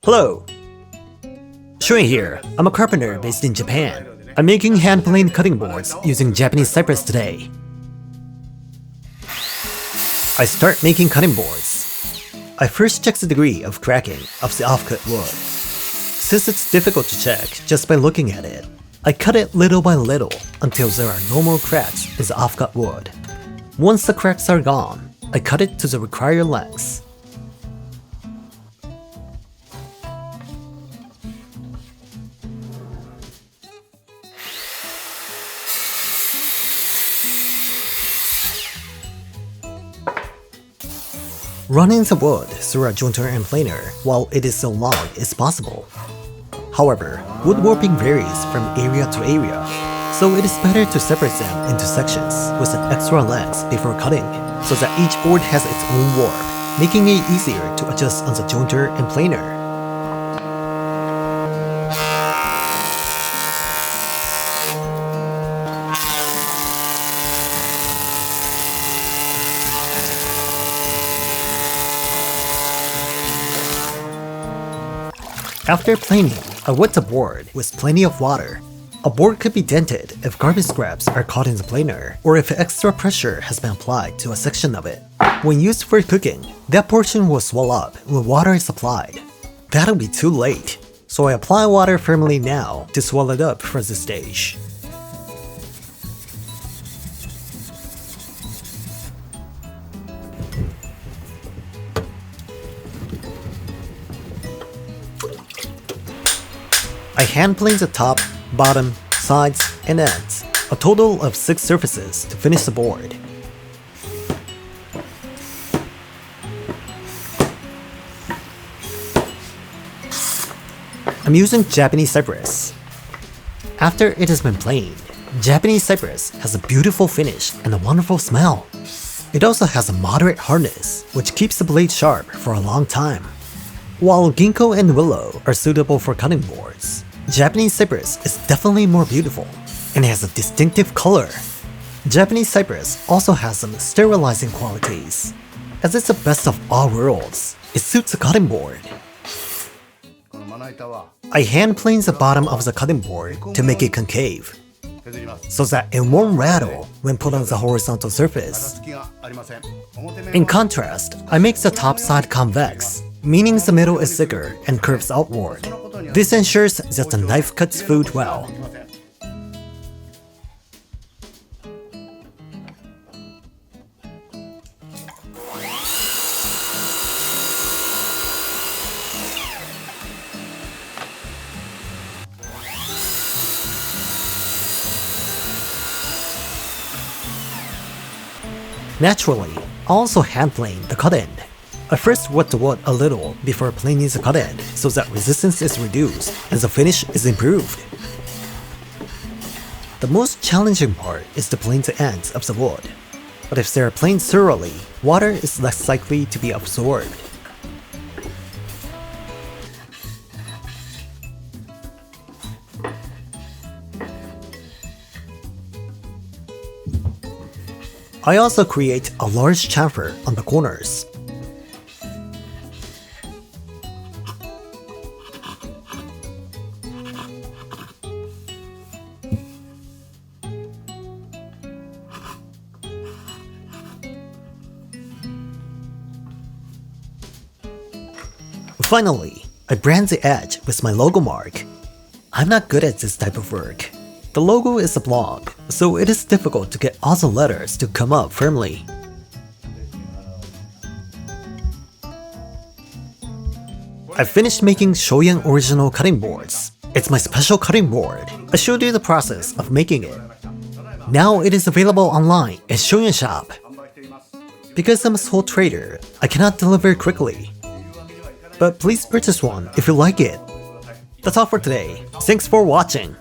Hello! Shoyan here. I'm a carpenter based in Japan. I'm making hand-planed cutting boards using Japanese cypress today. I start making cutting boards. I first check the degree of cracking of the offcut wood. Since it's difficult to check just by looking at it, I cut it little by little until there are no more cracks in the offcut wood. Once the cracks are gone, I cut it to the required lengths. Running the wood through a jointer and planer while it is so long is possible. However, wood warping varies from area to area, so it is better to separate them into sections with an extra length before cutting, so that each board has its own warp, making it easier to adjust on the jointer and planer. After planing, I wet the board with plenty of water. A board could be dented if garbage scraps are caught in the planer, or if extra pressure has been applied to a section of it. When used for cooking, that portion will swell up when water is applied. That'll be too late, so I apply water firmly now to swell it up for this stage. I hand plane the top, bottom, sides, and ends, a total of 6 surfaces to finish the board. I'm using Japanese cypress. After it has been planed, Japanese cypress has a beautiful finish and a wonderful smell. It also has a moderate hardness, which keeps the blade sharp for a long time. While ginkgo and willow are suitable for cutting boards, Japanese cypress is definitely more beautiful and has a distinctive color. Japanese cypress also has some sterilizing qualities. As it's the best of all worlds, it suits a cutting board. I hand plane the bottom of the cutting board to make it concave, so that it won't rattle when put on the horizontal surface. In contrast, I make the top side convex, meaning the middle is thicker and curves outward. This ensures that the knife cuts food well. Naturally, I also hand plane the cut end. I first wet the wood a little before planing the cut end so that resistance is reduced and the finish is improved. The most challenging part is to plane the ends of the wood, but if they are planed thoroughly, water is less likely to be absorbed. I also create a large chamfer on the corners. Finally, I brand the edge with my logo mark. I'm not good at this type of work. The logo is a block, so it is difficult to get all the letters to come up firmly. I finished making Shoyan original cutting boards. It's my special cutting board. I showed you the process of making it. Now it is available online at Shoyan shop. Because I'm a sole trader, I cannot deliver quickly. But please purchase one if you like it. That's all for today. Thanks for watching.